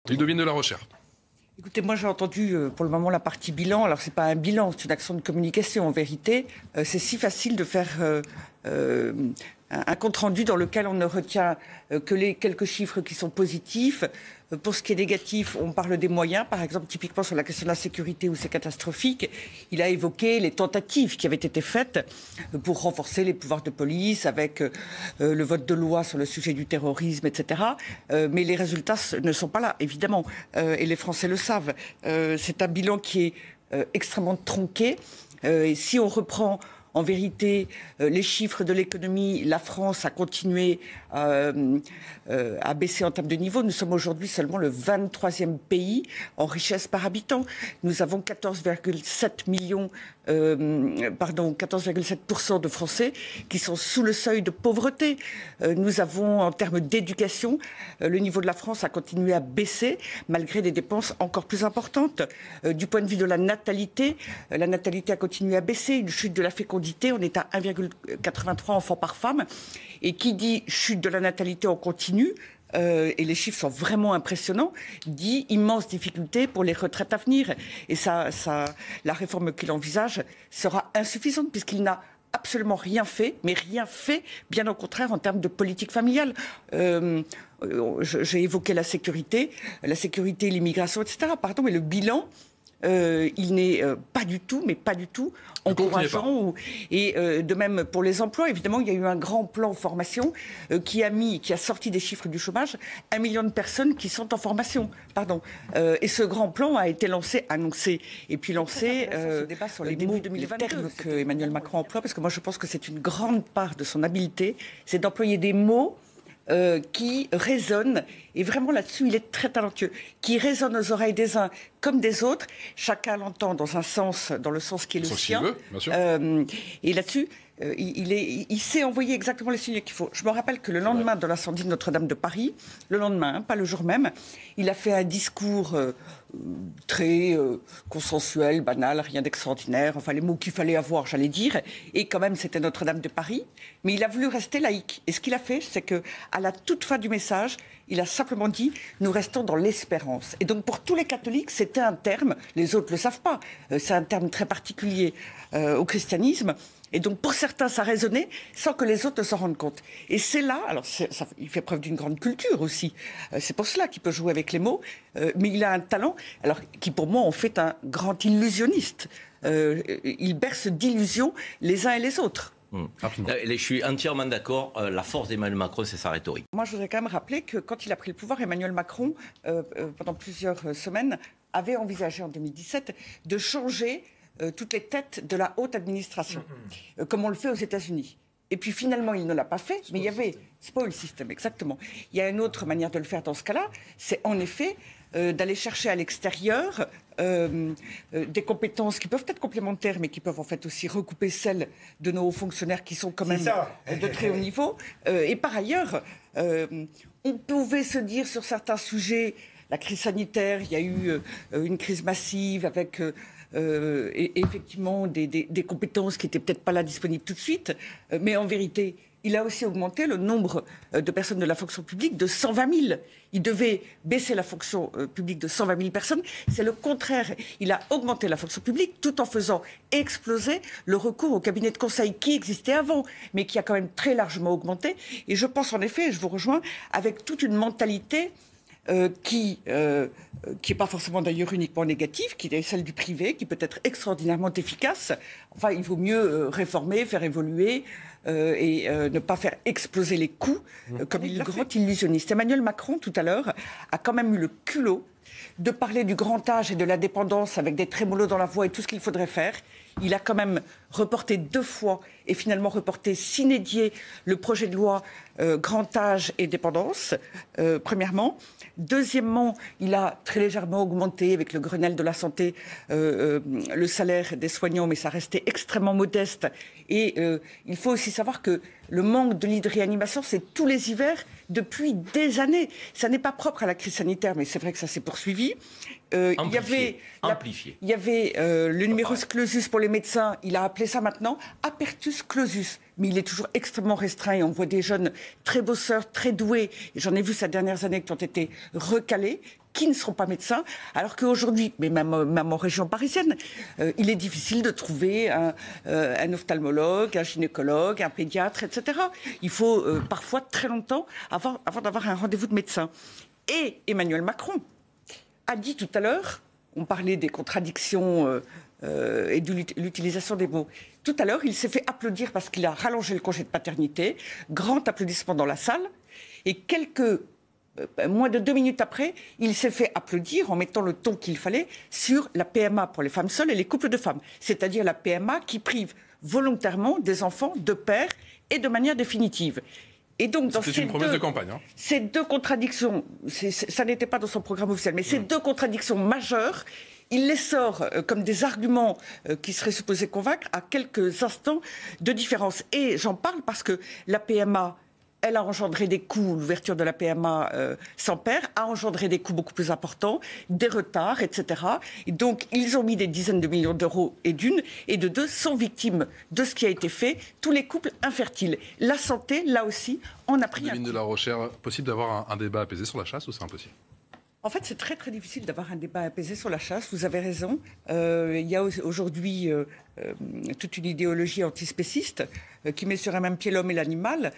Ludovine de la Rochère. Écoutez, moi j'ai entendu pour le moment la partie bilan. Alors c'est pas un bilan, c'est une action de communication. En vérité, c'est si facile de faire un compte-rendu dans lequel on ne retient que les quelques chiffres qui sont positifs. Pour ce qui est négatif, on parle des moyens. Par exemple, typiquement sur la question de la sécurité où c'est catastrophique, il a évoqué les tentatives qui avaient été faites pour renforcer les pouvoirs de police avec le vote de loi sur le sujet du terrorisme, etc. Mais les résultats ne sont pas là, évidemment. Et les Français le savent. C'est un bilan qui est extrêmement tronqué. Et si on reprend en vérité les chiffres de l'économie, la France a continué à baisser en termes de niveau. Nous sommes aujourd'hui seulement le 23e pays en richesse par habitant. Nous avons 14,7 millions, 14,7% de Français qui sont sous le seuil de pauvreté. Nous avons, en termes d'éducation, le niveau de la France a continué à baisser malgré des dépenses encore plus importantes. Du point de vue de la natalité a continué à baisser. Une chute de la fécondité, on est à 1,83 enfants par femme. Et qui dit chute de la natalité en continu, et les chiffres sont vraiment impressionnants, dit immense difficulté pour les retraites à venir. Et la réforme qu'il envisage sera insuffisante puisqu'il n'a absolument rien fait, mais rien fait, bien au contraire, en termes de politique familiale. J'ai évoqué la sécurité, l'immigration, etc. Pardon, mais le bilan, il n'est pas du tout encourageant. Et de même pour les emplois, évidemment, il y a eu un grand plan formation qui a sorti des chiffres du chômage, 1 million de personnes qui sont en formation. Et ce grand plan a été annoncé et puis lancé sur les début 2022 que Emmanuel Macron emploie, parce que moi je pense que c'est une grande part de son habileté, c'est d'employer des mots qui résonne, et vraiment là-dessus il est très talentueux, qui résonne aux oreilles des uns comme des autres, chacun l'entend dans le sens qui est le sien, et là-dessus il sait envoyer exactement les signaux qu'il faut. Je me rappelle que le lendemain de l'incendie de Notre-Dame de Paris, le lendemain, pas le jour même, il a fait un discours très consensuel, banal, rien d'extraordinaire, enfin les mots qu'il fallait avoir, j'allais dire, et quand même c'était Notre-Dame de Paris, mais il a voulu rester laïque. Et ce qu'il a fait, c'est que à la toute fin du message, il a simplement dit « nous restons dans l'espérance ». Et donc pour tous les catholiques, c'était un terme, les autres ne le savent pas, c'est un terme très particulier au christianisme. Et donc, pour certains, ça résonnait sans que les autres ne s'en rendent compte. Et c'est là, alors il fait preuve d'une grande culture aussi. C'est pour cela qu'il peut jouer avec les mots. Mais il a un talent, alors qui pour moi en fait un grand illusionniste. Il berce d'illusions les uns et les autres. Je suis entièrement d'accord. La force d'Emmanuel Macron, c'est sa rhétorique. Moi, je voudrais quand même rappeler que quand il a pris le pouvoir, Emmanuel Macron, pendant plusieurs semaines, avait envisagé en 2017 de changer toutes les têtes de la haute administration, comme on le fait aux États-Unis. Et puis finalement, il ne l'a pas fait, mais il y avait spoil system, exactement. Il y a une autre manière de le faire dans ce cas-là, c'est en effet d'aller chercher à l'extérieur des compétences qui peuvent être complémentaires, mais qui peuvent en fait aussi recouper celles de nos hauts fonctionnaires qui sont quand même de très haut niveau. Et par ailleurs, on pouvait se dire sur certains sujets, la crise sanitaire, il y a eu une crise massive avec et effectivement des compétences qui n'étaient peut-être pas là disponibles tout de suite, mais en vérité, il a aussi augmenté le nombre de personnes de la fonction publique de 120 000. Il devait baisser la fonction publique de 120 000 personnes. C'est le contraire. Il a augmenté la fonction publique tout en faisant exploser le recours au cabinet de conseil qui existait avant, mais qui a quand même très largement augmenté. Et je pense en effet, et je vous rejoins, avec toute une mentalité qui n'est pas forcément d'ailleurs uniquement négative, qui est celle du privé, qui peut être extraordinairement efficace. Enfin, il vaut mieux réformer, faire évoluer et ne pas faire exploser les coûts comme il le grand illusionniste. Emmanuel Macron, tout à l'heure, a quand même eu le culot de parler du grand âge et de la dépendance avec des trémolos dans la voix et tout ce qu'il faudrait faire. Il a quand même reporté 2 fois et finalement reporté sine die le projet de loi grand âge et dépendance, premièrement. Deuxièmement, il a très légèrement augmenté avec le Grenelle de la santé le salaire des soignants, mais ça restait extrêmement modeste. Et il faut aussi savoir que le manque de lits de réanimation, c'est tous les hivers depuis des années. Ça n'est pas propre à la crise sanitaire, mais c'est vrai que ça s'est poursuivi. Amplifié. Il y avait le numerus clausus pour les médecins, il a appelé ça maintenant apertus clausus. Mais il est toujours extrêmement restreint et on voit des jeunes très bosseurs, très doués. J'en ai vu ces dernières années qui ont été recalés, qui ne seront pas médecins, alors qu'aujourd'hui, mais même en région parisienne, il est difficile de trouver un ophtalmologue, un gynécologue, un pédiatre, etc. Il faut parfois très longtemps avant d'avoir un rendez-vous de médecin. Et Emmanuel Macron a dit tout à l'heure, on parlait des contradictions et de l'utilisation des mots. Tout à l'heure, il s'est fait applaudir parce qu'il a rallongé le congé de paternité. Grand applaudissement dans la salle. Et moins de 2 minutes après, il s'est fait applaudir en mettant le ton qu'il fallait sur la PMA pour les femmes seules et les couples de femmes. C'est-à-dire la PMA qui prive volontairement des enfants de père et de manière définitive. Et donc, c'était une promesse de campagne. Ces deux contradictions, ça n'était pas dans son programme officiel, mais ces deux contradictions majeures, il les sort comme des arguments qui seraient supposés convaincre à quelques instants de différence. Et j'en parle parce que la PMA, elle a engendré des coûts, l'ouverture de la PMA sans père a engendré des coûts beaucoup plus importants, des retards, etc. Et donc, ils ont mis des dizaines de millions d'euros et de deux, sont victimes de ce qui a été fait, tous les couples infertiles. La santé, là aussi, on a pris Devine de la Rochère, possible d'avoir un débat apaisé sur la chasse ou c'est impossible? En fait, c'est très très difficile d'avoir un débat apaisé sur la chasse, vous avez raison. Il y a aujourd'hui toute une idéologie antispéciste qui met sur un même pied l'homme et l'animal.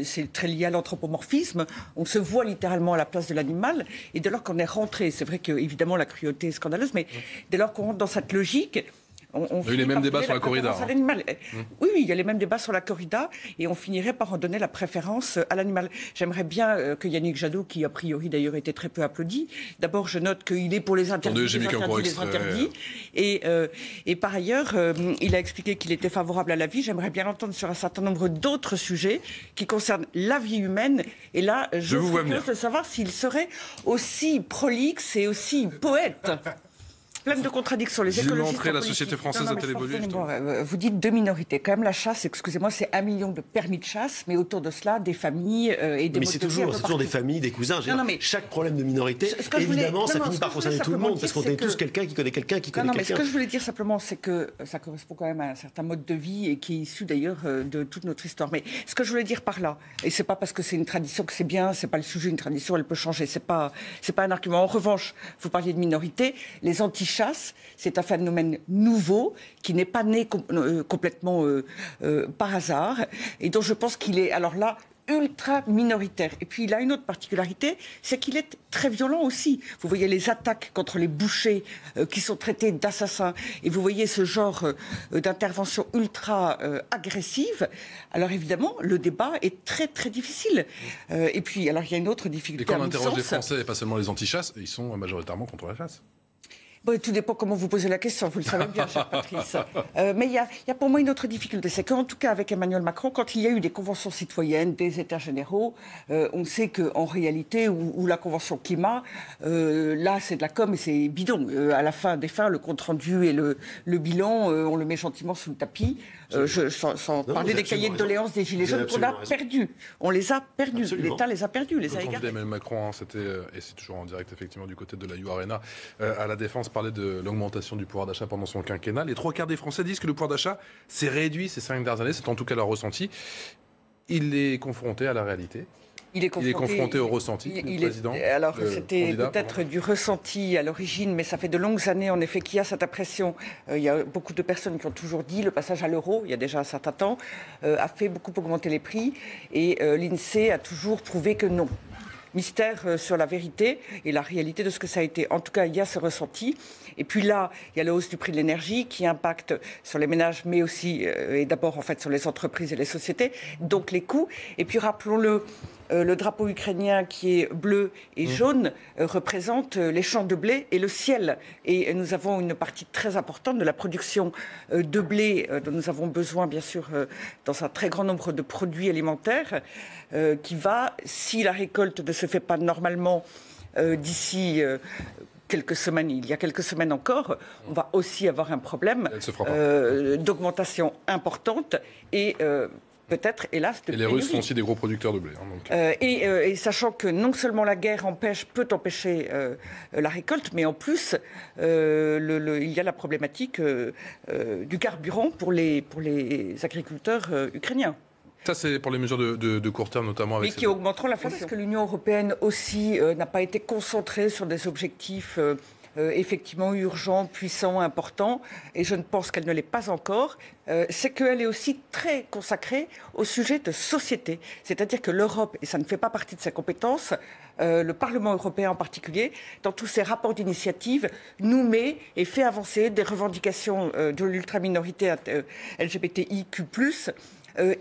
C'est très lié à l'anthropomorphisme. On se voit littéralement à la place de l'animal. Et dès lors qu'on est rentré, c'est vrai qu'évidemment la cruauté est scandaleuse, mais dès lors qu'on rentre dans cette logique... On a eu les mêmes débats sur la corrida. Oui, il y a les mêmes débats sur la corrida et on finirait par en donner la préférence à l'animal. J'aimerais bien que Yannick Jadot, qui a priori d'ailleurs été très peu applaudi, d'abord je note qu'il est pour les interdits, les interdits. Et par ailleurs, il a expliqué qu'il était favorable à la vie. J'aimerais bien l'entendre sur un certain nombre d'autres sujets qui concernent la vie humaine. Et là, je suis curieuse de savoir s'il serait aussi prolixe et aussi poète. Plein de contradictions. Les écologistes. La société française a-t-elle évolué? Vous dites deux minorités. Quand même, la chasse, excusez-moi, c'est 1 million de permis de chasse, mais autour de cela, des familles et des. Mais c'est toujours des familles, des cousins. Chaque problème de minorité, évidemment, ça finit par concerner tout le monde, parce qu'on est tous quelqu'un qui connaît quelqu'un qui connaît quelqu'un. Ce que je voulais dire simplement, c'est que ça correspond quand même à un certain mode de vie et qui est issu d'ailleurs de toute notre histoire. Mais ce que je voulais dire par là, et c'est pas parce que c'est une tradition que c'est bien, c'est pas le sujet, une tradition, elle peut changer. C'est pas un argument. En revanche, vous parliez de minorité, les anti-chasses, c'est un phénomène nouveau qui n'est pas né complètement par hasard et dont je pense qu'il est, alors là, ultra minoritaire. Et puis il a une autre particularité, c'est qu'il est très violent aussi. Vous voyez les attaques contre les bouchers qui sont traités d'assassins et vous voyez ce genre d'intervention ultra agressive. Alors évidemment, le débat est très très difficile. Et puis, alors il y a une autre difficulté. Et quand on interroge les Français et pas seulement les anti-chasses, ils sont majoritairement contre la chasse. Bon, tout dépend comment vous posez la question, vous le savez bien, cher Patrice. Mais il y a pour moi une autre difficulté, c'est qu'en tout cas avec Emmanuel Macron, quand il y a eu des conventions citoyennes, des États généraux, on sait qu'en réalité, ou la Convention climat, là c'est de la com et c'est bidon. À la fin des fins, le compte-rendu et le bilan, on le met gentiment sous le tapis. Sans parler des cahiers de doléances des Gilets jaunes qu'on a perdus. On les a perdus. L'État les a perdus, les a égarés. Emmanuel Macron, c'était, et c'est toujours en direct effectivement du côté de la U-Arena, à la Défense, parlait de l'augmentation du pouvoir d'achat pendant son quinquennat. Les 3/4 des Français disent que le pouvoir d'achat s'est réduit ces 5 dernières années, c'est en tout cas leur ressenti. Il est confronté à la réalité. Il est confronté au ressenti du président. Alors, c'était peut-être du ressenti à l'origine, mais ça fait de longues années, en effet, qu'il y a cette impression. Il y a beaucoup de personnes qui ont toujours dit le passage à l'euro, il y a déjà un certain temps, a fait beaucoup augmenter les prix. Et l'INSEE a toujours prouvé que non. Mystère sur la vérité et la réalité de ce que ça a été. En tout cas, il y a ce ressenti. Et puis là, il y a la hausse du prix de l'énergie qui impacte sur les ménages, mais aussi, et d'abord, en fait, sur les entreprises et les sociétés. Donc, les coûts. Et puis, rappelons-le, le drapeau ukrainien qui est bleu et jaune représente les champs de blé et le ciel. Et nous avons une partie très importante de la production de blé dont nous avons besoin, bien sûr, dans un très grand nombre de produits alimentaires, qui va, si la récolte ne se fait pas normalement d'ici quelques semaines, il y a quelques semaines encore, on va aussi avoir un problème d'augmentation importante et peut-être, hélas, de et les Russes sont aussi des gros producteurs de blé. Et sachant que non seulement la guerre peut empêcher la récolte, mais en plus, il y a la problématique du carburant pour les agriculteurs ukrainiens. Ça, c'est pour les mesures de court terme, notamment avec... Mais qui augmenteront l'inflation. Parce que l'Union européenne aussi n'a pas été concentrée sur des objectifs effectivement urgents, puissants, importants, et je ne pense qu'elle ne l'est pas encore, c'est qu'elle est aussi très consacrée au sujet de société. C'est-à-dire que l'Europe, et ça ne fait pas partie de ses compétences, le Parlement européen en particulier, dans tous ses rapports d'initiative, nous met et fait avancer des revendications de l'ultraminorité LGBTIQ+,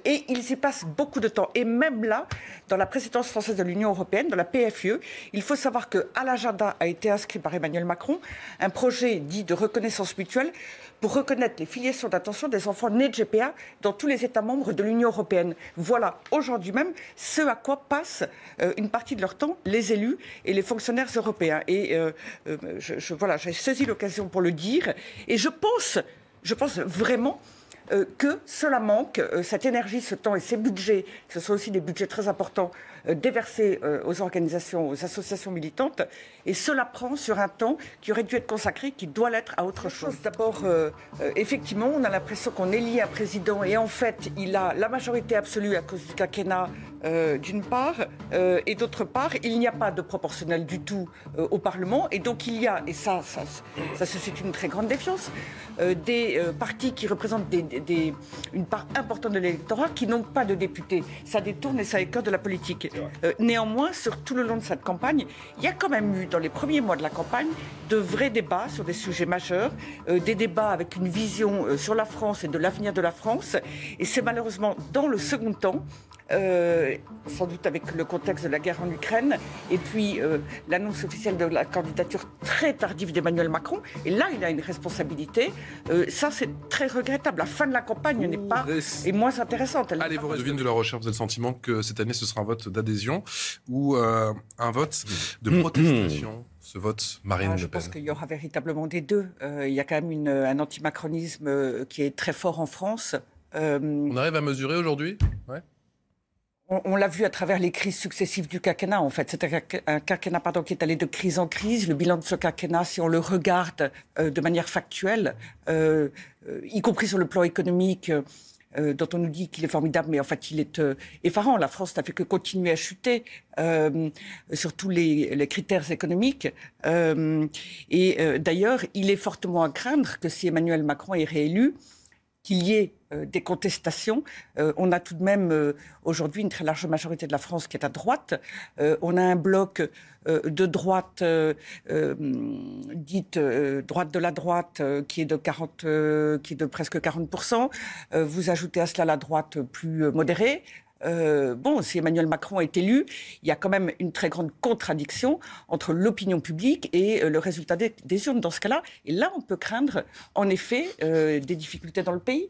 et ils y passent beaucoup de temps. Et même là, dans la présidence française de l'Union européenne, dans la PFUE, il faut savoir qu'à l'agenda a été inscrit par Emmanuel Macron un projet dit de reconnaissance mutuelle pour reconnaître les filiations d'attention des enfants nés de GPA dans tous les États membres de l'Union européenne. Voilà, aujourd'hui même, ce à quoi passent une partie de leur temps les élus et les fonctionnaires européens. Et voilà, j'ai saisi l'occasion pour le dire. Et je pense vraiment que cela manque, cette énergie, ce temps et ces budgets, ce sont aussi des budgets très importants déversés aux organisations, aux associations militantes, et cela prend sur un temps qui aurait dû être consacré, qui doit l'être à autre chose. D'abord, effectivement, on a l'impression qu'on élit un président et en fait, il a la majorité absolue à cause du quinquennat d'une part, et d'autre part, il n'y a pas de proportionnel du tout au Parlement, et donc il y a, et ça suscite une très grande défiance, des partis qui représentent une part importante de l'électorat qui n'ont pas de députés. Ça détourne et ça écœure de la politique. Néanmoins, sur tout le long de cette campagne, il y a quand même eu, dans les premiers mois de la campagne, de vrais débats sur des sujets majeurs, des débats avec une vision sur la France et de l'avenir de la France. Et c'est malheureusement dans le second temps, sans doute avec le contexte de la guerre en Ukraine, et puis l'annonce officielle de la candidature très tardive d'Emmanuel Macron, et là il a une responsabilité, ça c'est très regrettable. La fin de la campagne est moins intéressante. Allez, vous devinez de la recherche, vous avez le sentiment que cette année ce sera un vote d'adhésion ou un vote de protestation, ce vote Marine Le Pen? Je pense qu'il y aura véritablement des deux. Il y a quand même un antimacronisme qui est très fort en France. On arrive à mesurer aujourd'hui? On l'a vu à travers les crises successives du quinquennat, en fait. C'est un quinquennat qui est allé de crise en crise. Le bilan de ce quinquennat, si on le regarde de manière factuelle, y compris sur le plan économique, dont on nous dit qu'il est formidable, mais en fait, il est effarant. La France n'a fait que continuer à chuter sur tous les critères économiques. Et d'ailleurs, il est fortement à craindre que si Emmanuel Macron est réélu, qu'il y ait des contestations. On a tout de même aujourd'hui une très large majorité de la France qui est à droite. On a un bloc de droite, dite droite de la droite, qui est de presque 40%. Vous ajoutez à cela la droite plus modérée. Si Emmanuel Macron est élu, il y a quand même une très grande contradiction entre l'opinion publique et le résultat des urnes dans ce cas-là. Et là, on peut craindre, en effet, des difficultés dans le pays.